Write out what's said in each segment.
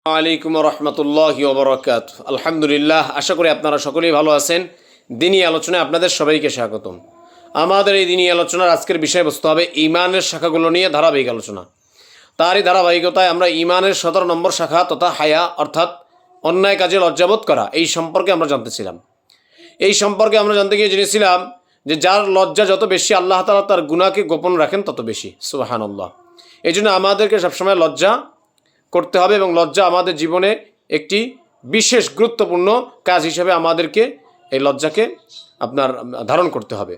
আলাইকুম রহমতুল্লাহি ওয়া বারাকাতুহু। আলহামদুলিল্লাহ, আশা করি আপনারা সকলেই ভালো আছেন। দিনই আলোচনায় আপনাদের সবাইকে স্বাগতম। আমাদের এই দিনই আলোচনার আজকের বিষয়বস্তু হবে ঈমানের শাখাগুলো নিয়ে ধারাবাহিক আলোচনা। তারই ধারাবাহিকতায় আমরা ঈমানের 17 নম্বর শাখা তথা হায়া অর্থাৎ অন্যায় কাজে লজ্জাবোধ করা এই সম্পর্কে আমরা জানতেছিলাম। এই সম্পর্কে আমরা জানতে গিয়ে জেনেছিলাম যে যার লজ্জা যত বেশি, আল্লাহ তাআলা তার গুনাহকে গোপন রাখেন তত বেশি। সুবহানাল্লাহ। এই জন্য আমাদেরকে সবসময় লজ্জা করতে হবে এবং লজ্জা আমাদের জীবনে একটি বিশেষ গুরুত্বপূর্ণ কাজ হিসেবে আমাদেরকে এই লজ্জাকে ধারণ করতে হবে।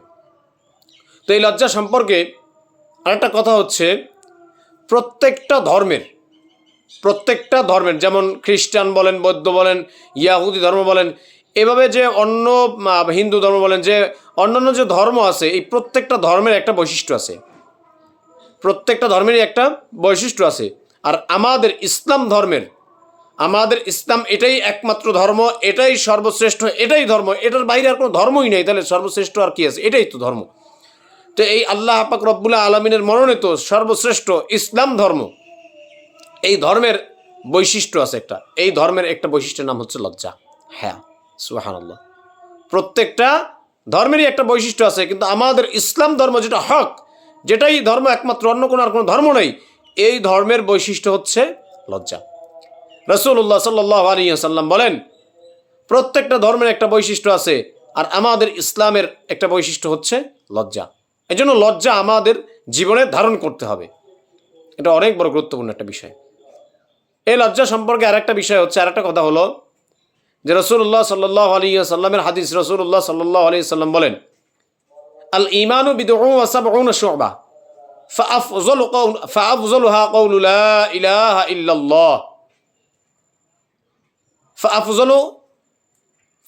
তো এই লজ্জা সম্পর্কে আরেকটা কথা হচ্ছে, প্রত্যেকটা ধর্মের যেমন খ্রিস্টান বলেন, বৌদ্ধ বলেন, ইয়াহুদি ধর্ম বলেন, এভাবে যে অন্য হিন্দু ধর্ম বলেন, যে অন্যান্য যে ধর্ম আছে, এই প্রত্যেকটা ধর্মের একটা বৈশিষ্ট্য আছে। প্রত্যেকটা ধর্মেরই একটা বৈশিষ্ট্য আছে। আর আমাদের ইসলাম এটাই একমাত্র ধর্ম, এটাই সর্বশ্রেষ্ঠ, এটাই ধর্ম, এটার বাইরে আর কোনো ধর্মই নেই। তাহলে সর্বশ্রেষ্ঠ আর কি আছে? এটাই তো ধর্ম। তো এই আল্লাহ পাক রব্বুল আলামিনের মনোনীত সর্বশ্রেষ্ঠ ইসলাম ধর্ম, এই ধর্মের বৈশিষ্ট্য আছে একটা। এই ধর্মের একটা বৈশিষ্ট্যের নাম হচ্ছে লজ্জা। হ্যাঁ, সুবহানাল্লাহ। প্রত্যেকটা ধর্মেরই একটা বৈশিষ্ট্য আছে, কিন্তু আমাদের ইসলাম ধর্ম যেটা হক, যেটাই ধর্ম একমাত্র, অন্য কোনো আর কোনো ধর্ম নেই, এই ধর্মের বৈশিষ্ট্য হচ্ছে লজ্জা। রাসূলুল্লাহ সাল্লাল্লাহু আলাইহি ওয়াসাল্লাম বলেন, প্রত্যেকটা ধর্মের একটা বৈশিষ্ট্য আছে, আর আমাদের ইসলামের একটা বৈশিষ্ট্য হচ্ছে লজ্জা। এই জন্য লজ্জা আমাদের জীবনে ধারণ করতে হবে। এটা অনেক বড় গুরুত্বপূর্ণ একটা বিষয়। এই লজ্জা সম্পর্কে আরেকটা বিষয় হচ্ছে, আরেকটা কথা হলো যে রাসূলুল্লাহ সাল্লাল্লাহু আলাইহি ওয়াসাল্লামের হাদিস, রাসূলুল্লাহ সাল্লাল্লাহু আলাইহি ওয়াসাল্লাম বলেন, আল ঈমানু বিদউন ওয়া সাবউনা শু'বা ফাআফযলুহা কাওলু লা ইলাহা ইল্লাল্লাহ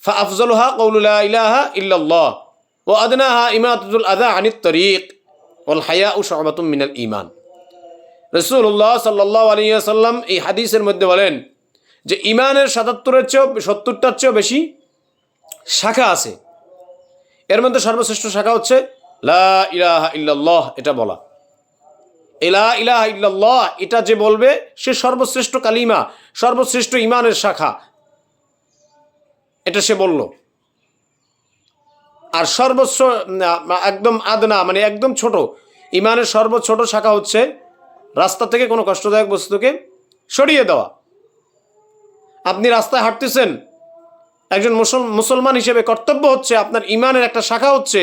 ফাআফযলুহা কাওলু লা ইলাহা ইল্লাল্লাহ ওয়া আদনাহা ইমাতাতুল আযা আনিত তরিক ওয়াল হায়াউ শু'বাতুম মিনাল ঈমান। রাসূলুল্লাহ সাল্লাল্লাহু আলাইহি ওয়াসাল্লাম এই হাদিসের মধ্যে বলেন যে ঈমানের 70টার চেয়েও বেশি শাখা আছে। এর মধ্যে সর্বশ্রেষ্ঠ শাখা হচ্ছে লা ইলাহা ইল্লাল্লাহ, এটা বলা। লা ইলাহা ইল্লাল্লাহ এটা যে বলবে সে সর্বশ্রেষ্ঠ কালিমা, সর্বশ্রেষ্ঠ ঈমানের শাখা, এটা সে বলল। আর সর্বোচ্চ একদম আদনা মানে একদম ছোট ঈমানের সর্বছোট শাখা হচ্ছে রাস্তা থেকে কোনো কষ্টদায়ক বস্তুকে সরিয়ে দেওয়া। আপনি রাস্তায় হাঁটতেছেন, একজন মুসলমান হিসেবে কর্তব্য হচ্ছে, আপনার ঈমানের একটা শাখা হচ্ছে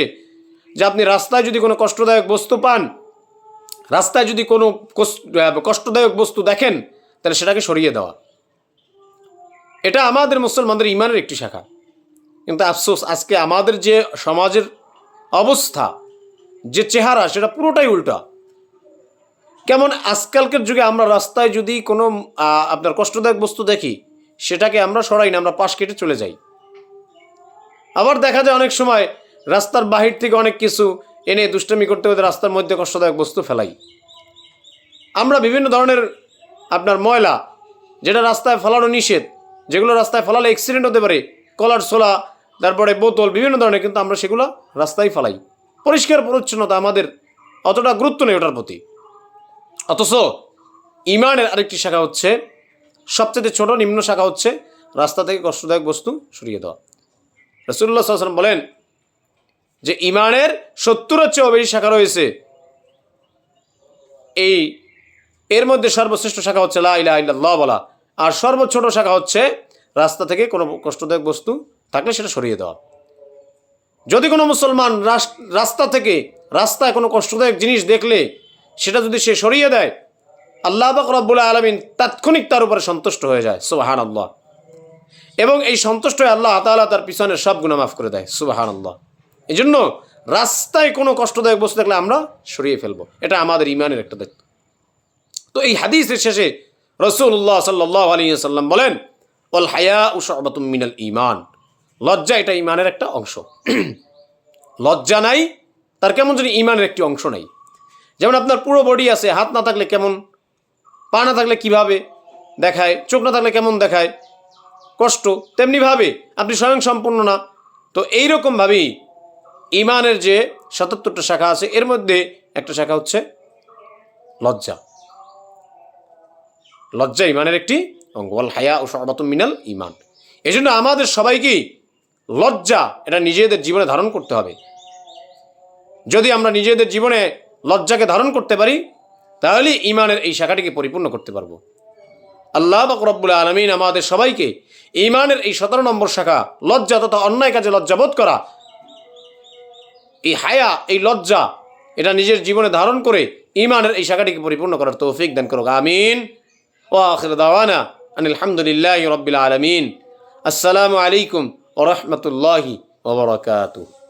যে আপনি রাস্তায় যদি কোনো কষ্টদায়ক বস্তু পান, রাস্তায় যদি কোনো কষ্টদায়ক বস্তু দেখেন, তাহলে সেটাকে সরিয়ে দেওয়া। এটা আমাদের মুসলমানদের ঈমানের একটি শাখা। কিন্তু আফসোস, আজকে আমাদের যে সমাজের অবস্থা, যে চেহারা, সেটা পুরোটাই উল্টা। কেমন আজকালকের যুগে আমরা রাস্তায় যদি কোনো আপনার কষ্টদায়ক বস্তু দেখি, সেটাকে আমরা সরাই না, আমরা পাশ কেটে চলে যাই। আবার দেখা যায় অনেক সময় রাস্তার বাহির থেকে অনেক কিছু এনে দুষ্টামি করতে করতে রাস্তার মধ্যে কষ্টদায়ক বস্তু ফেলাই। আমরা বিভিন্ন ধরনের ময়লা, যেটা রাস্তায় ফেলানো নিষেধ, যেগুলো রাস্তায় ফেলালে অ্যাক্সিডেন্ট হতে পারে, কলার ছোলা, তারপরে বোতল, বিভিন্ন ধরনের, কিন্তু আমরা সেগুলো রাস্তায় ফেলাই। পরিষ্কার পরিচ্ছন্নতা আমাদের অতটা গুরুত্ব নেই ওটার প্রতি। অথচ ঈমানের আরেকটি শাখা হচ্ছে, সবচেয়ে ছোট নিম্ন শাখা হচ্ছে রাস্তা থেকে কষ্টদায়ক বস্তু সরিয়ে দেওয়া। রাসূলুল্লাহ সাল্লাল্লাহু আলাইহি ওয়াসাল্লাম বলেন যে ঈমানের 70-এর চেয়েও বেশি শাখা রয়েছে। এর মধ্যে সর্বশ্রেষ্ঠ শাখা হচ্ছে লা ইলাহা ইল্লাল্লাহ বলা, আর সর্বছোট শাখা হচ্ছে রাস্তা থেকে কোনো কষ্টদায়ক বস্তু থাকলে সেটা সরিয়ে দেওয়া। যদি কোনো মুসলমান রাস্তায় কোনো কষ্টদায়ক জিনিস দেখলে সেটা যদি সে সরিয়ে দেয়, আল্লাহ পাক রব্বুল আলামিন তাৎক্ষণিক তার উপরে সন্তুষ্ট হয়ে যায়। সুবহানাল্লাহ। এবং এই সন্তুষ্ট হয়ে আল্লাহ তাআলা তার পিছনের সব গুনাহ মাফ করে দেয়। সুবহানাল্লাহ। এই জন্য রাস্তায় কোনো কষ্টদায়ক বস্তু দেখলে আমরা সরিয়ে ফেলবো, এটা আমাদের ঈমানের একটা দায়িত্ব। তো এই হাদিসের শেষে রাসূলুল্লাহ সাল্লাল্লাহু আলাইহি ওয়াসাল্লাম বলেন, ওয়াল হায়াউ শু'বাতুম মিনাল ঈমান। লজ্জা এটা ঈমানের একটা অংশ। লজ্জা নাই তার কেমন যেন ঈমানের একটি অংশ নাই। যেমন আপনার পুরো বডি আছে, হাত না থাকলে কেমন, পা না থাকলে কিভাবে দেখায়, চোখ না থাকলে কেমন দেখায়, কষ্ট, তেমনিভাবে আপনি স্বয়ং সম্পূর্ণ না। তো এইরকমভাবেই ঈমানের যে ৭৭টা শাখা আছে, এর মধ্যে একটা শাখা হচ্ছে লজ্জা। লজ্জা ঈমানের একটি এবং ওয়াল হায়া ও শুআবাতুম মিনাল ঈমান। এজন্য আমাদের সবাইকেই লজ্জা এটা নিজেদের জীবনে ধারণ করতে হবে। যদি আমরা নিজেদের জীবনে লজ্জাকে ধারণ করতে পারি তাহলে ঈমানের এই শাখাটিকে পরিপূর্ণ করতে পারবো। আল্লাহ পাক রব্বুল আলামিন আমাদের সবাইকে ঈমানের এই 17 নম্বর শাখা লজ্জা তথা অন্যায় কাজে লজ্জাবোধ করা, এই হায়া, এই লজ্জা এটা নিজের জীবনে ধারণ করে ঈমানের এই শাখাটিকে পরিপূর্ণ করার তৌফিক দান করুক। আমিন। ওয়া আখিরু দাওয়ানা আনিল হামদুলিল্লাহি রাব্বিল আলামিন। আসসালামু আলাইকুম ওয়া রাহমাতুল্লাহি ওয়া বারাকাতুহু।